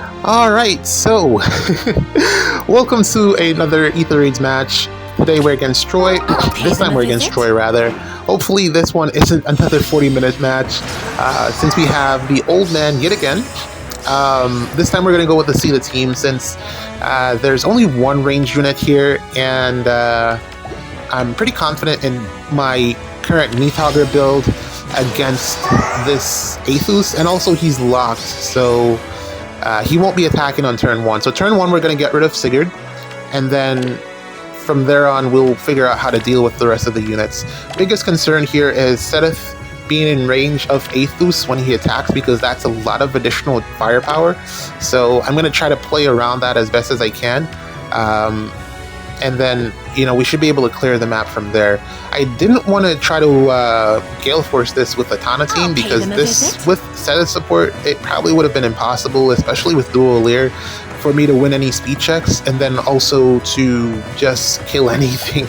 Alright, so welcome to another Ether Raids match. Today we're against Troy. This time we're against Troy, rather. Hopefully this one isn't another 40-minute match, since we have the old man yet again. This time we're going to go with the Céline team, since there's only one ranged unit here, and I'm pretty confident in my current Neathogger build against this Athus, and also he's locked, so he won't be attacking on turn 1. So turn 1 we're going to get rid of Sigurd, and then from there on we'll figure out how to deal with the rest of the units. Biggest concern here is Seteth being in range of Athus when he attacks, because that's a lot of additional firepower. So I'm going to try to play around that as best as I can. And then, you know, we should be able to clear the map from there. I didn't want to try to Gale Force this with the Tana team, because this, with Seteth support, it probably would have been impossible, especially with Dual Leer, for me to win any speed checks, and then also to just kill anything.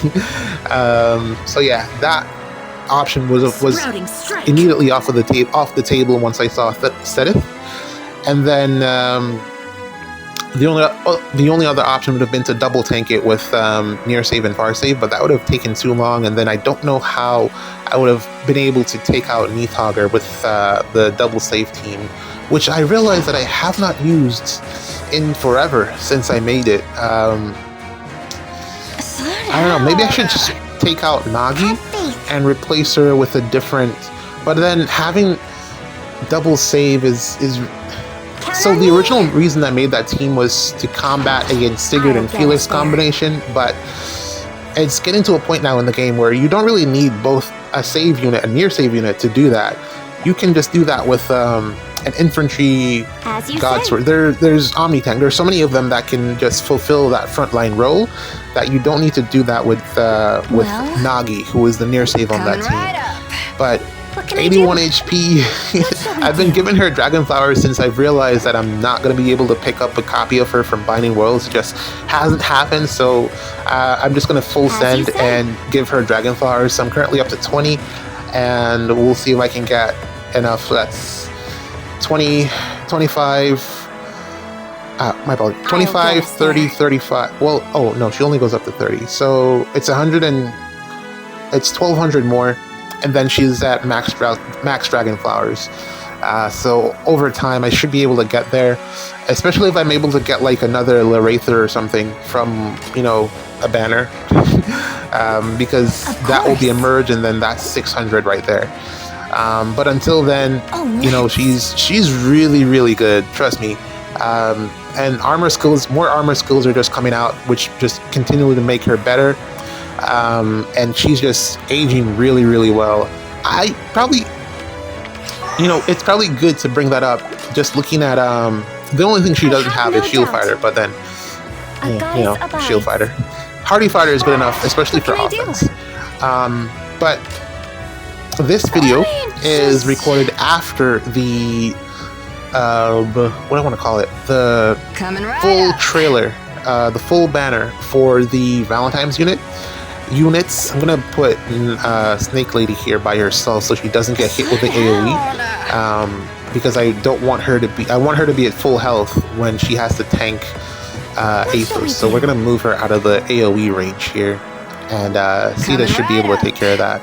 So yeah, that option was immediately off the table once I saw Seteth. And then the only other option would have been to double tank it with near save and far save, but that would have taken too long, and then I don't know how I would have been able to take out Neathogger with the double save team, which I realized that I have not used in forever since I made it. I don't know, maybe I should just take out Nagi and replace her with a different, but then having double save is so the original reason I made that team was to combat against Sigurd and Felix combination, but it's getting to a point now in the game where you don't really need both a save unit and near save unit to do that. You can just do that with an infantry god sword. There's Omni-Tank. There's so many of them that can just fulfill that frontline role that you don't need to do that with Nagi, who is the near save on that team. But 81 HP. I've been giving her Dragon Flowers since I've realized that I'm not going to be able to pick up a copy of her from Binding Worlds. It just hasn't happened, so I'm just going to full send and give her Dragon Flowers. So I'm currently up to 20, and we'll see if I can get enough. That's 20, 25, my apologies, 25, 30, 35. Well, oh no, she only goes up to 30. So it's 100 and it's 1200 more. And then she's at max Dragon Flowers. So over time, I should be able to get there, especially if I'm able to get like another Larather or something from, you know, a banner, because that will be a merge, and then that's 600 right there. But until then, you know, she's really, really good. Trust me. And armor skills, more armor skills are just coming out, which just continue to make her better. And she's just aging really, really well. I probably, you know, it's probably good to bring that up. Just looking at the only thing she doesn't have is Shield Fighter, but then you know, Shield Fighter, Hardy Fighter is good enough, especially for offense. But this video is recorded after the what do I want to call it? The full trailer, the full banner for the Valentine's units. I'm gonna put Snake Lady here by herself so she doesn't get hit with the AoE, because I don't want her to be. I want her to be at full health when she has to tank Athos. So we're gonna move her out of the AoE range here, and Sita should be able to take care of that.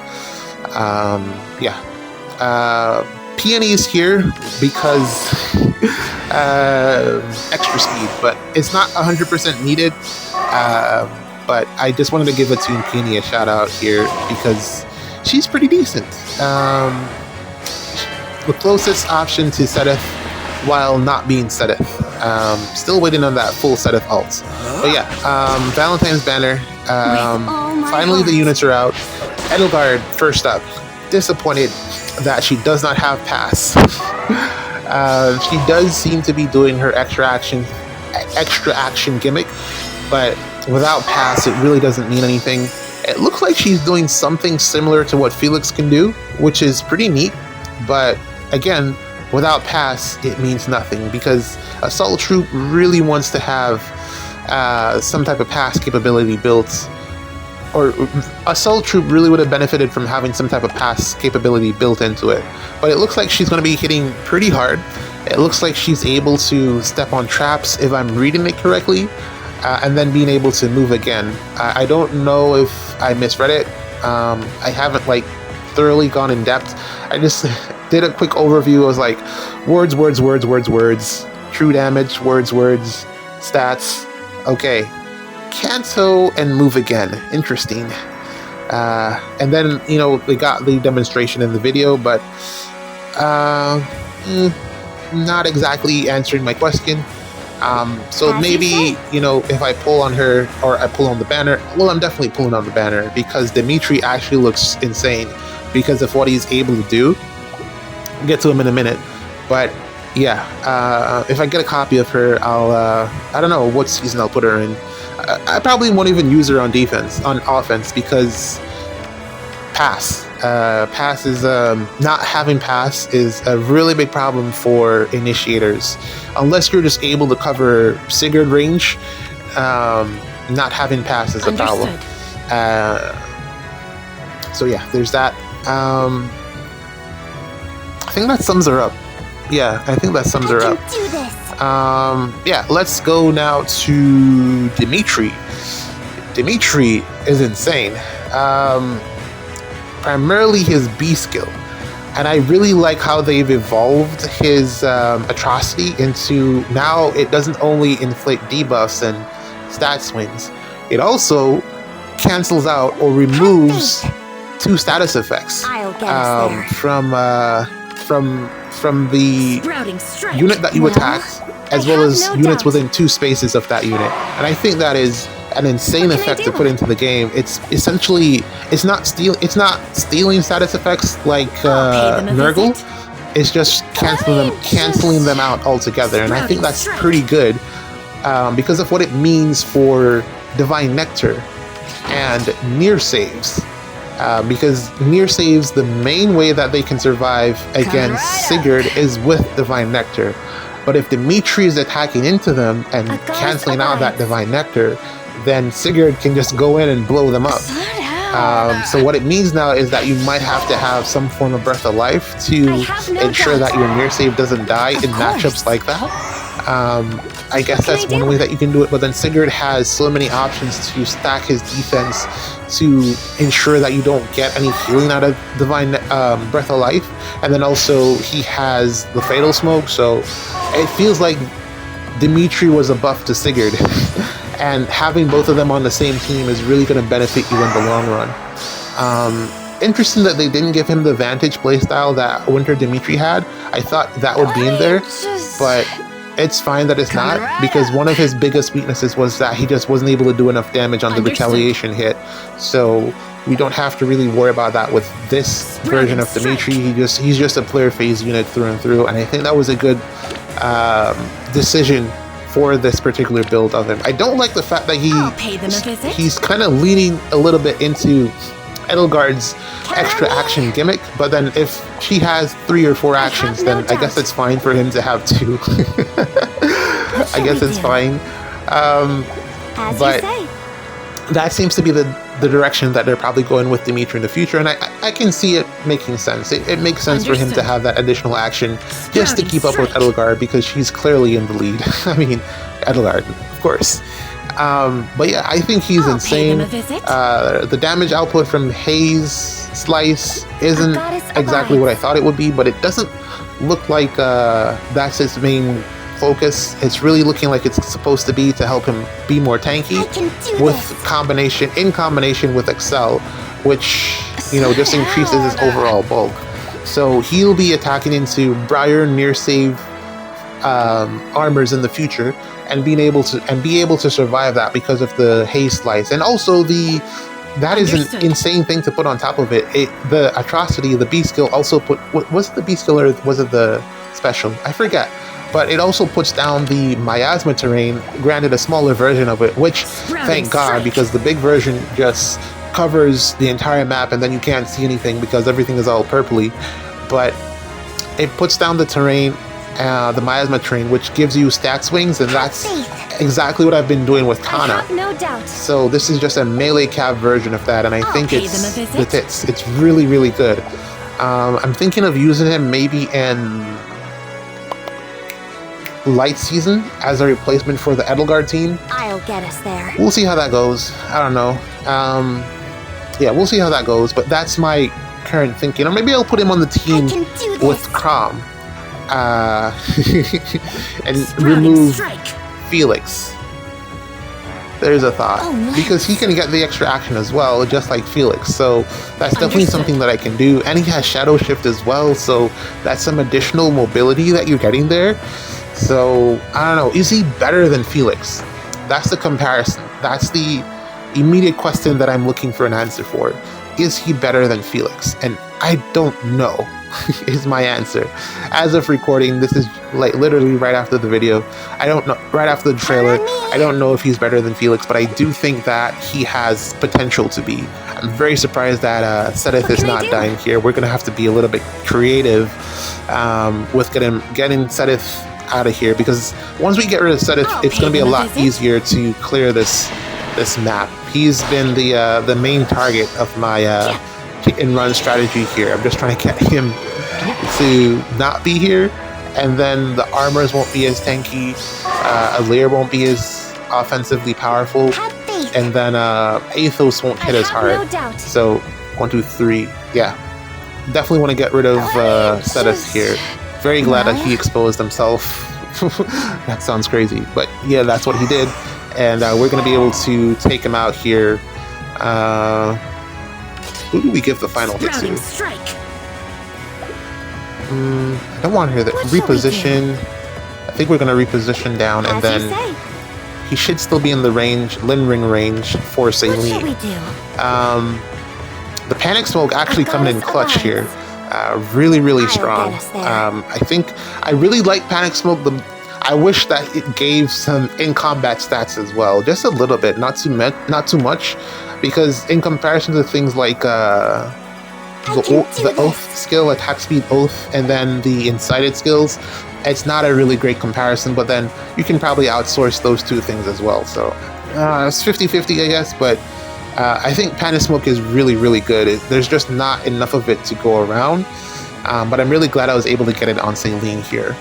Peony's here because extra speed, but it's not 100% needed. But I just wanted to give a Toon Peony a shout out here because she's pretty decent. The closest option to Seteth while not being Seteth. Still waiting on that full Seteth ult. But yeah, Valentine's banner. Finally the units are out. Edelgard first up. Disappointed that she does not have pass. She does seem to be doing her extra action gimmick, but without pass it really doesn't mean anything. It looks like she's doing something similar to what Felix can do, which is pretty neat, but again, without pass it means nothing, because Assault Troop really wants to have some type of pass capability built, or Assault Troop really would have benefited from having some type of pass capability built into it. But it looks like she's going to be hitting pretty hard. It looks like she's able to step on traps, if I'm reading it correctly, and then being able to move again. I don't know if I misread it. I haven't like thoroughly gone in depth. I just did a quick overview. I was like, words, words, words, words, words, true damage, words, words, stats. Okay, cancel and move again. Interesting. And then, you know, they got the demonstration in the video, but not exactly answering my question. So maybe, you know, if I pull on her or I pull on the banner, well, I'm definitely pulling on the banner because Dimitri actually looks insane because of what he's able to do. I'll get to him in a minute, but yeah, if I get a copy of her, I'll, I don't know what season I'll put her in. I probably won't even use her on offense because pass. Pass is, not having pass is a really big problem for initiators. Unless you're just able to cover Sigurd range, not having pass is a problem. So yeah, there's that. I think that sums her up. Yeah, I think that sums her up. Yeah, let's go now to Dimitri. Dimitri is insane. Primarily his B skill. And I really like how they've evolved his atrocity into now it doesn't only inflict debuffs and stat swings, it also cancels out or removes 2 status effects from the unit that you attacked, as well as units within 2 spaces of that unit. And I think that is an insane effect to put into the game. It's essentially it's not stealing status effects like Nurgle. It's just canceling them out altogether, and I think that's pretty good because of what it means for Divine Nectar and near saves. Because near saves, the main way that they can survive against Sigurd is with Divine Nectar. But if Dimitri is attacking into them and canceling out that Divine Nectar, then Sigurd can just go in and blow them up. So what it means now is that you might have to have some form of Breath of Life to ensure that your near save doesn't die in matchups like that. I guess that's one way that you can do it, but then Sigurd has so many options to stack his defense to ensure that you don't get any healing out of Divine Breath of Life, and then also he has the Fatal Smoke, so it feels like Dimitri was a buff to Sigurd, and having both of them on the same team is really going to benefit you in the long run. Interesting that they didn't give him the Vantage playstyle that Winter Dimitri had. I thought that would be in there, but it's fine that it's not, because one of his biggest weaknesses was that he just wasn't able to do enough damage on the retaliation hit. So we don't have to really worry about that with this version of Dimitri. He's just a player phase unit through and through, and I think that was a good decision for this particular build of him. I don't like the fact that he's kind of leaning a little bit into Edelgard's extra action gimmick, but then if she has 3 or 4 actions, then I guess it's fine for him to have 2. I guess it's fine. But that seems to be the direction that they're probably going with Dimitri in the future, and I can see it making sense. It makes sense for him to have that additional action just to keep up with Edelgard, because she's clearly in the lead. I mean, Edelgard, of course. But yeah, I think he's insane. The damage output from Haze Slice isn't exactly what I thought it would be, but it doesn't look like that's his main focus. It's really looking like it's supposed to be to help him be more tanky in combination with Excel, which, you know, just increases his overall bulk. So he'll be attacking into Briar near save armors in the future, and be able to survive that because of the Haze Slice, and also that is an insane thing to put on top of it. The atrocity, the B skill also was it the B skill or was it the special? I forget. But it also puts down the miasma terrain, granted a smaller version of it, which thank God, because the big version just covers the entire map and then you can't see anything because everything is all purpley. But it puts down the terrain, the miasma terrain, which gives you stat swings, and that's exactly what I've been doing with Kana. So this is just a melee cap version of that, and I think it's the tits. It's really, really good. I'm thinking of using him maybe in Light Season as a replacement for the Edelgard team. I'll get us there. We'll see how that goes. I don't know. Yeah, we'll see how that goes. But that's my current thinking. Or maybe I'll put him on the team with Crom. And remove Felix. There's a thought. Because he can get the extra action as well, just like Felix. So that's definitely something that I can do. And he has Shadow Shift as well. So that's some additional mobility that you're getting there. So, I don't know. Is he better than Felix? That's the comparison. That's the immediate question that I'm looking for an answer for. Is he better than Felix? And I don't know is my answer. As of recording, this is like literally right after the video. I don't know, right after the trailer. I don't know if he's better than Felix, but I do think that he has potential to be. I'm very surprised that Seteth is not dying here. We're going to have to be a little bit creative with getting Seteth out of here, because once we get rid of Seteth, it's going to be a lot easier to clear this map. He's been the main target of my hit and run strategy here. I'm just trying to get him to not be here, and then the armors won't be as tanky, Ather won't be as offensively powerful, and then Athos won't hit as hard. So 1, 2, 3, yeah, definitely want to get rid of Seteth here. Very glad that he exposed himself. That sounds crazy, but yeah, that's what he did. And we're going to be able to take him out here. Who do we give the final hit to? I don't want to hear that. Reposition. I think we're going to reposition down, and then he should still be in the range, Lin Ring range for Céline. The Panic Smoke actually coming in clutch here. Really strong. I really like Panic Smoke. I wish that it gave some in-combat stats as well, just a little bit, not too much, because in comparison to things like the Oath skill, attack speed Oath, and then the Incited skills, it's not a really great comparison, but then you can probably outsource those two things as well. So it's 50-50, I guess, but I think Panic Smoke is really good. There's just not enough of it to go around, but I'm really glad I was able to get it on Céline here.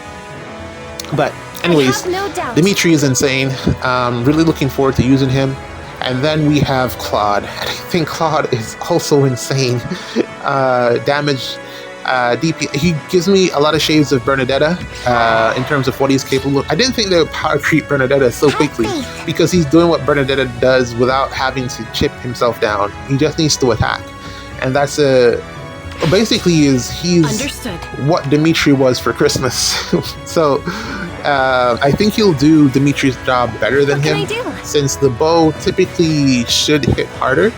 But anyways, Dimitri is insane. Really looking forward to using him. And then we have Claude. And I think Claude is also insane. Damage, DP. He gives me a lot of shades of Bernadetta in terms of what he's capable of. I didn't think they would power creep Bernadetta so quickly, because he's doing what Bernadetta does without having to chip himself down. He just needs to attack. And that's basically he's what Dimitri was for Christmas. So I think he'll do Dimitri's job better than him, since the bow typically should hit harder,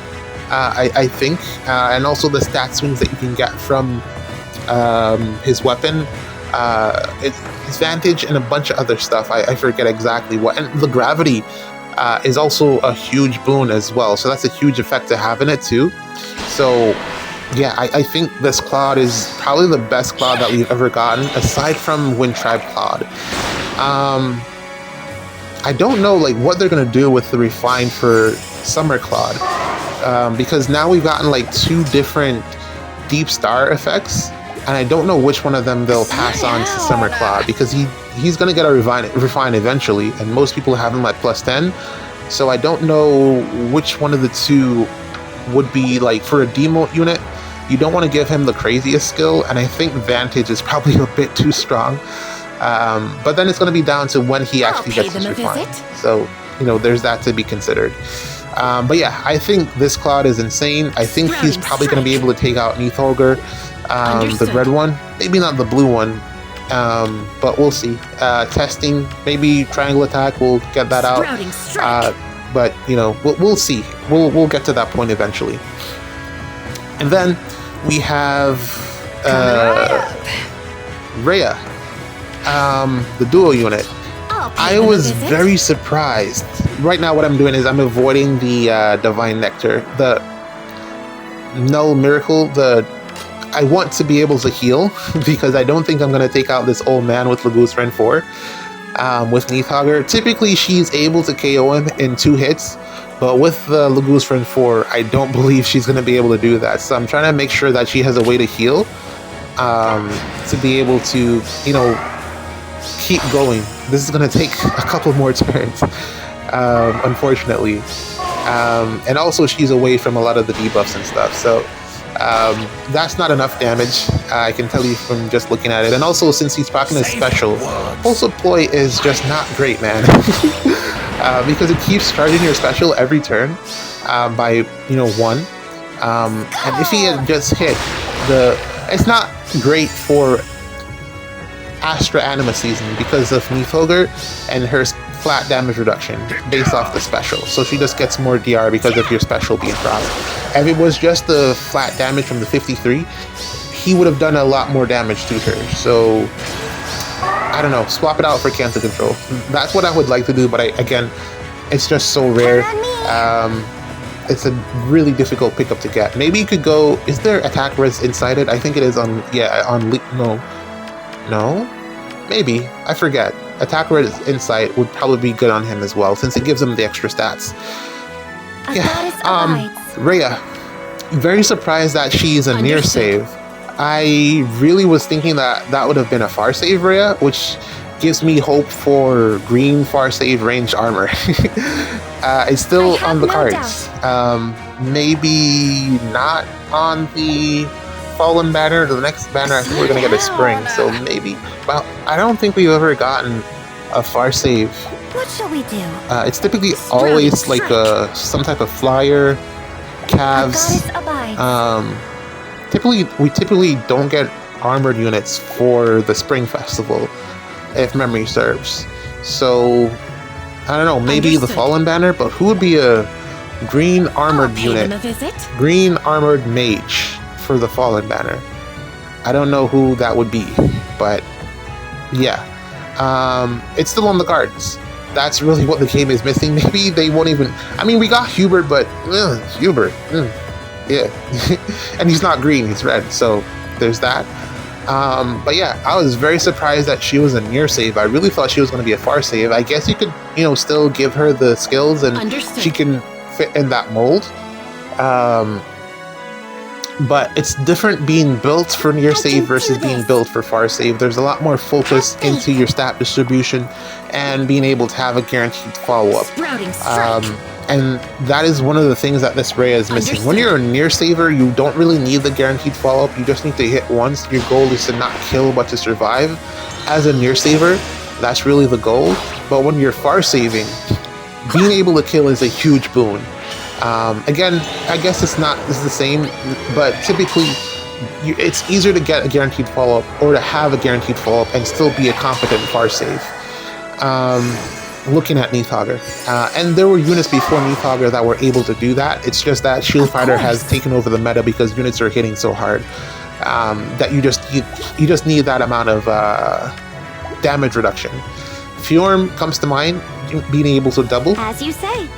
I think, and also the stat swings that you can get from his weapon, his vantage, and a bunch of other stuff. I forget exactly what, and the gravity is also a huge boon as well, so that's a huge effect to have in it too. So yeah, I think this Claude is probably the best Claude that we've ever gotten, aside from Wind Tribe Claude. I don't know like what they're gonna do with the refine for Summer Claude, because now we've gotten like 2 different Deep Star effects, and I don't know which one of them they'll pass on to Summer Claude, because he's gonna get a refine eventually, and most people have him at +10. So I don't know which one of the 2 would be like for a demo unit. You don't want to give him the craziest skill, and I think Vantage is probably a bit too strong. But then it's going to be down to when he actually gets his refine. So, there's that to be considered. But yeah, I think this Claude is insane. I think he's probably going to be able to take out Neathogre, the red one. Maybe not the blue one, but we'll see. Testing, maybe triangle attack, we'll get that out. But, we'll see. We'll get to that point eventually. And then we have Rhea, the duo unit. I was very surprised. Right now what I'm doing is I'm avoiding the Divine Nectar, the Null Miracle. I want to be able to heal, because I don't think I'm going to take out this old man with Laguz Friend 4 with Neathogre. Typically she's able to KO him in 2 hits, but with the Laguz Friend 4, I don't believe she's going to be able to do that. So I'm trying to make sure that she has a way to heal, to be able to, keep going. This is gonna take a couple more turns, unfortunately. And also she's away from a lot of the debuffs and stuff, so that's not enough damage. I can tell you from just looking at it. And also, since he's packing his special, Pulse of Ploy is just not great, man. Because it keeps charging your special every turn by, you know, 1. And if he had just hit the... It's not great for Astra Anima Season because of Nidhogger and her flat damage reduction based off the special. So she just gets more DR because of your special being dropped. If it was just the flat damage from the 53, he would have done a lot more damage to her. So I don't know, swap it out for Cancer Control. That's what I would like to do, but again, it's just so rare. It's a really difficult pickup to get. Maybe you could go... Is there attack res inside it? I think it is on... Yeah, on... No? Maybe. I forget. Attack res insight would probably be good on him as well, since it gives him the extra stats. Yeah. Rhea. Very surprised that she's a near save. I really was thinking that that would have been a far save Rhea, which gives me hope for green far save range armor. It's still on the cards. Maybe not on the Fallen banner. The next banner I think we're gonna get a spring, so maybe. Well, I don't think we've ever gotten a far save. What shall we do? It's typically always like some type of flyer, calves. We typically don't get armored units for the Spring Festival, if memory serves. So I don't know, maybe the Fallen banner, but who would be a green armored unit? Green armored mage for the Fallen banner. I don't know who that would be, but yeah. It's still on the cards. That's really what the game is missing. Maybe they won't even... I mean, we got Hubert, but... Hubert. Yeah. And he's not green, he's red, so there's that. But yeah, I was very surprised that she was a near save. I really thought she was going to be a far save. I guess you could, you know, still give her the skills and she can fit in that mold. But it's different being built for near save versus being built for far save. There's a lot more focus into your stat distribution and being able to have a guaranteed follow-up. And that is one of the things that this Rhea is missing. When you're a near saver, you don't really need the guaranteed follow-up. You just need to hit once. Your goal is to not kill but to survive. As a near saver, that's really the goal. But when you're far saving, being able to kill is a huge boon. Again, I guess it's the same, but typically it's easier to get a guaranteed follow-up or to have a guaranteed follow-up and still be a competent far save. Looking at Nidhogger. And there were units before Nidhogger that were able to do that. It's just that Shield Fighter has taken over the meta because units are hitting so hard that you just need that amount of damage reduction. Fjorm comes to mind, being able to double. As you say.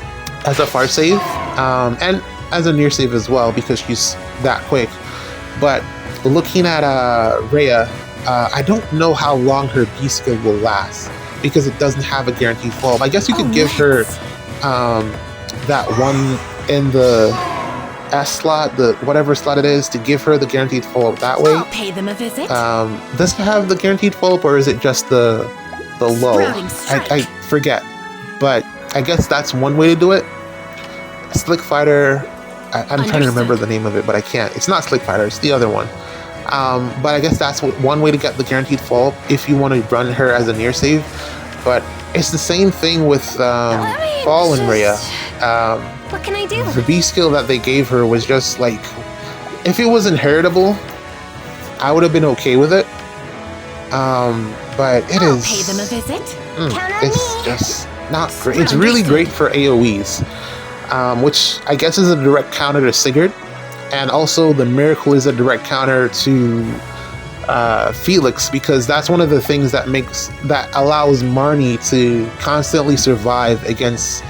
As a far save, and as a near save as well, because she's that quick. But looking at Rhea, I don't know how long her B skill will last, because it doesn't have a guaranteed follow-up. I guess you could give her that one in the S slot, the whatever slot it is, to give her the guaranteed follow-up that way. I'll pay them a visit. Does it have the guaranteed follow-up, or is it just the low? I forget, but I guess that's one way to do it. Slick Fighter, I'm trying to remember the name of it, but I can't. It's not Slick Fighter, it's the other one. But I guess that's one way to get the guaranteed follow-up if you want to run her as a near save. But it's the same thing with Fallen Rhea. What can I do? The B skill that they gave her was just like... If it was inheritable, I would have been okay with it. But it I'll is... pay them a visit. It's just not great. It's really great for AoEs. Which I guess is a direct counter to Sigurd, and also the Miracle is a direct counter to Felix, because that's one of the things that allows Marnie to constantly survive against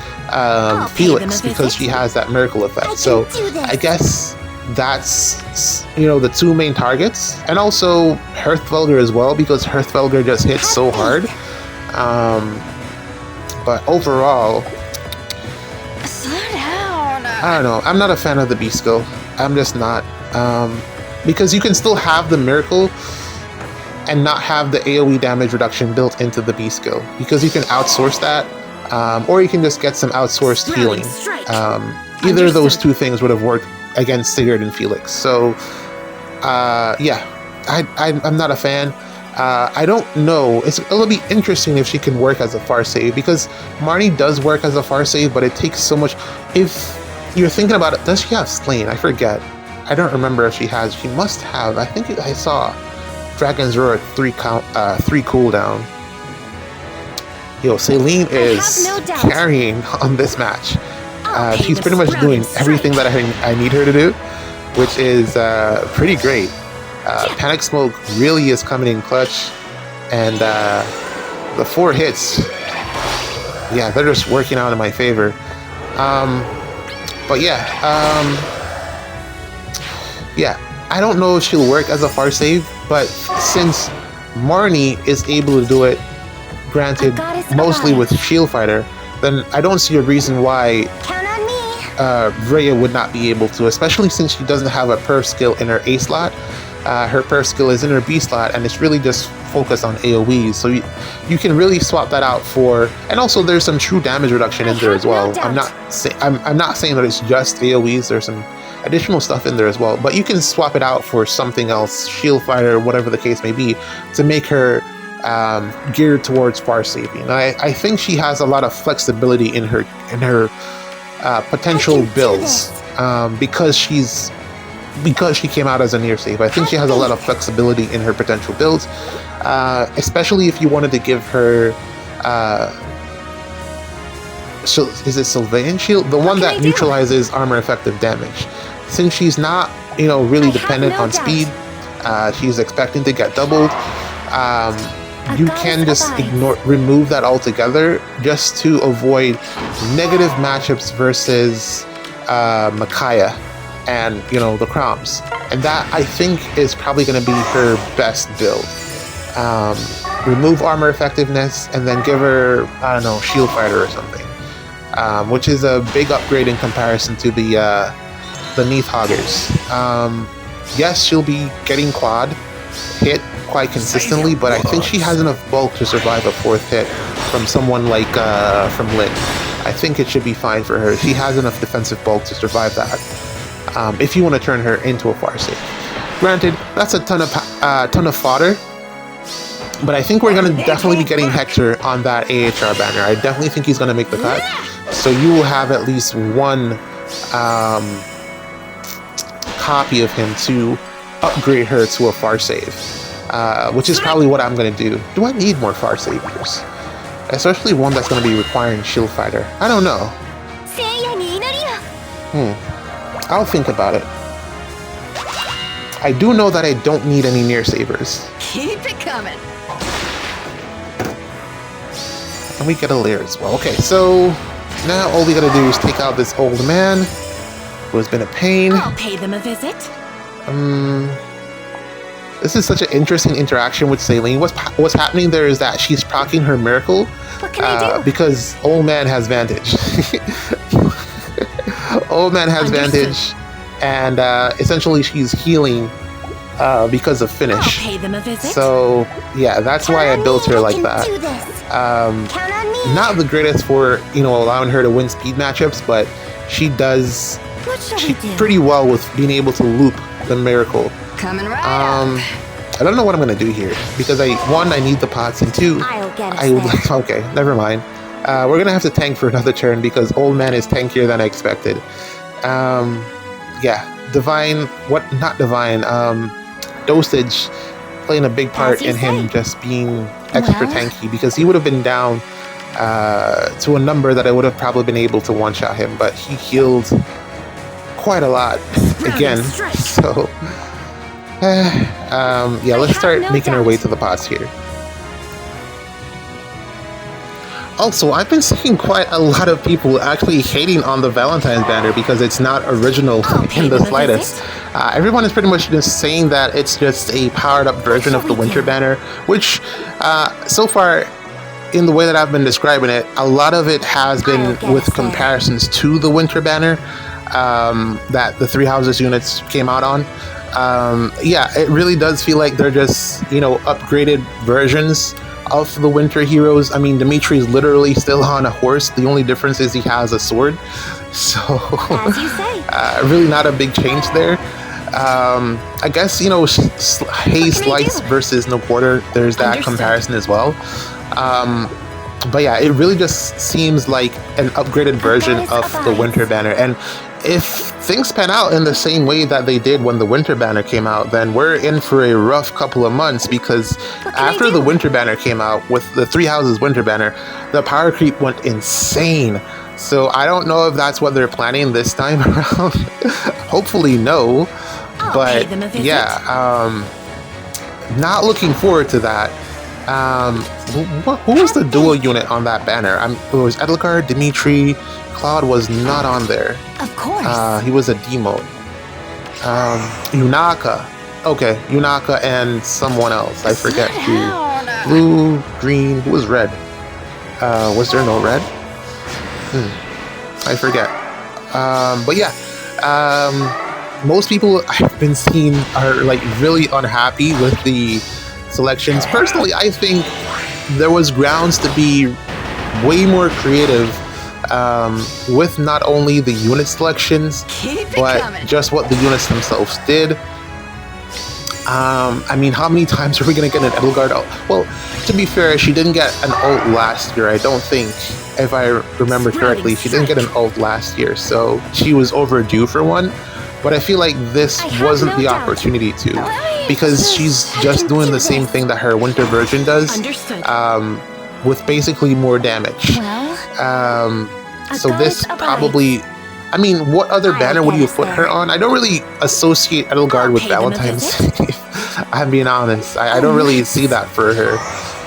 Felix, because she has that Miracle effect. So I guess that's, you know, the two main targets, and also Hearthvelger as well, because Hearthvelger just hits so hard. But overall, I don't know. I'm not a fan of the B skill. I'm just not. Because you can still have the Miracle and not have the AoE damage reduction built into the B skill, because you can outsource that, or you can just get some outsourced healing. Either of those two things would have worked against Sigurd and Felix. So, yeah, I'm not a fan. I don't know. It'll be interesting if she can work as a far save, because Marnie does work as a far save, but it takes so much. If you're thinking about it, does she have Slain? I forget. I don't remember if she has. She must have. I think I saw Dragon's Roar at 3 cooldown. Yo, Céline is carrying on this match. She's pretty much doing everything that I need her to do, which is pretty great. Panic Smoke really is coming in clutch, and the 4 hits, yeah, they're just working out in my favor. But yeah, I don't know if she'll work as a far save, but since Marnie is able to do it, granted, mostly with Shield Fighter, then I don't see a reason why Rhea would not be able to, especially since she doesn't have a perf skill in her A slot. Her perf skill is in her B slot, and it's really just focused on AoEs. So you can really swap that out for, and also there's some true damage reduction in there as well. I'm not saying that it's just AoEs. There's some additional stuff in there as well, but you can swap it out for something else, Shield Fighter, whatever the case may be, to make her geared towards far saving. And I think she has a lot of flexibility in her potential builds, because she came out as a near save. I think she has a lot of flexibility in her potential builds, especially if you wanted to give her is it Sylvain Shield, the one that neutralizes armor effective damage. Since she's not, really dependent on speed, she's expecting to get doubled. You can just remove that altogether, just to avoid negative matchups versus Micaiah and the Chroms, and that I think is probably going to be her best build. Remove armor effectiveness and then give her, I don't know, Shield Fighter or something, which is a big upgrade in comparison to the Neathhoggers. Yes, she'll be getting quad hit quite consistently, but I think she has enough bulk to survive a 4th hit from someone like from Lynn. I think it should be fine for her. She has enough defensive bulk to survive that. If you want to turn her into a far save. Granted, that's a ton of fodder, but I think we're going to definitely be getting Hector on that AHR banner. I definitely think he's going to make the cut. So you will have at least one copy of him to upgrade her to a far save, which is probably what I'm going to do. Do I need more far savers? Especially one that's going to be requiring Shield Fighter. I don't know. I'll think about it. I do know that I don't need any near savers. Keep it coming. And we get a lair as well. Okay, so now all we gotta do is take out this old man who has been a pain. I'll pay them a visit. This is such an interesting interaction with Céline. What's happening there is that she's proccing her miracle. What can I do? Because old man has Vantage. Old man has Vantage, and essentially she's healing because of finish. I'll pay them a visit. So yeah, that's why I built her like that. Not the greatest for allowing her to win speed matchups, but she's pretty well with being able to loop the miracle. Coming right I don't know what I'm gonna do here, because one, I need the pots, and two, I would like. Okay, never mind. We're gonna have to tank for another turn because old man is tankier than I expected. Yeah, divine. What? Not divine. Dosage playing a big part in him just being extra tanky, because he would have been down to a number that I would have probably been able to one-shot him, but he healed quite a lot again. So yeah, let's start making our way to the pots here. Also, I've been seeing quite a lot of people actually hating on the Valentine's banner because it's not original in the slightest. Everyone is pretty much just saying that it's just a powered-up version of the Winter banner, which, so far, in the way that I've been describing it, a lot of it has been with comparisons to the Winter banner that the Three Houses units came out on. Yeah, it really does feel like they're just, upgraded versions of the winter heroes. I mean, Dimitri's literally still on a horse. The only difference is he has a sword. So, As you say. really not a big change there. I guess, Hay Slice versus No Quarter, there's that Understood. comparison as well. But yeah, it really just seems like an upgraded version of the Winter Banner. And if things pan out in the same way that they did when the Winter Banner came out, then we're in for a rough couple of months, because after the Winter Banner came out with the Three Houses Winter Banner, the power creep went insane. So I don't know if that's what they're planning this time around. Hopefully no. I'll But pay them a visit. yeah, not looking forward to that. Who was the dual unit on that banner? It was Edelgard, Dimitri. Claude was not on there. Of course. He was a demote. Yunaka. Okay, Yunaka and someone else. I forget who. Blue, green. Who was red? Was there no red? I forget. But yeah. Most people I've been seeing are like really unhappy with the selections. Personally, I think there was grounds to be way more creative with not only the unit selections, but just what the units themselves did. I mean, how many times are we going to get an Edelgard ult? Well, to be fair, she didn't get an ult last year, I don't think. If I remember correctly, she didn't get an ult last year, so she was overdue for one. But I feel like this wasn't the opportunity to, because she's just doing the same thing that her winter version does, with basically more damage. So this probably, I mean, what other banner would you put her on? I don't really associate Edelgard with Valentine's Day. I'm being honest. I don't really see that for her.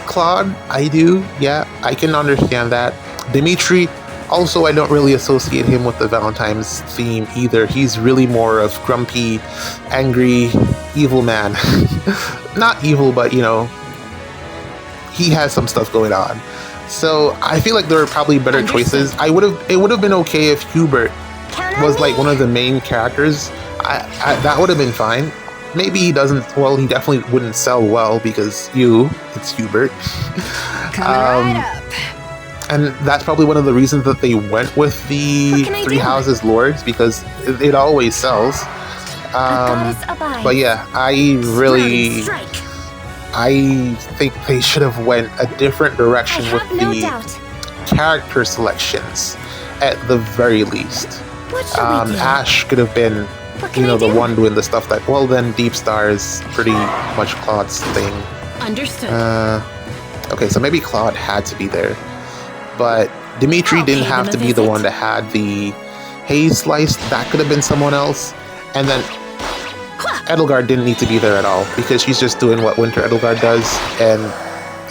Claude, I do. Yeah, I can understand that. Dimitri, also, I don't really associate him with the Valentine's theme either. He's really more of grumpy, angry, evil man. Not evil, but, he has some stuff going on. So I feel like there are probably better choices. It would have been okay if Hubert was like one of the main characters. That would have been fine. Maybe he doesn't. Well, he definitely wouldn't sell well because it's Hubert. And that's probably one of the reasons that they went with the Three Houses Lords, because it always sells. But yeah, I think they should have went a different direction with the character selections at the very least. Ash could have been, the one doing the stuff that, well, then Deep Star is pretty much Claude's thing. Understood. Okay, so maybe Claude had to be there. But Dimitri didn't have to be the one that had the Hay Slice. That could have been someone else. And then Edelgard didn't need to be there at all, because she's just doing what Winter Edelgard does, and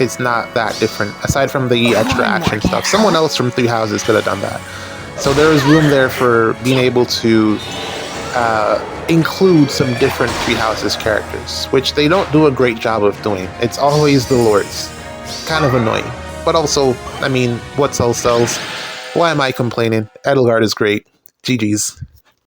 it's not that different. Aside from the extra action stuff, someone else from Three Houses could have done that. So there is room there for being able to include some different Three Houses characters, which they don't do a great job of doing. It's always the Lords. Kind of annoying. But also, I mean, what sells sells. Why am I complaining? Edelgard is great. GG's.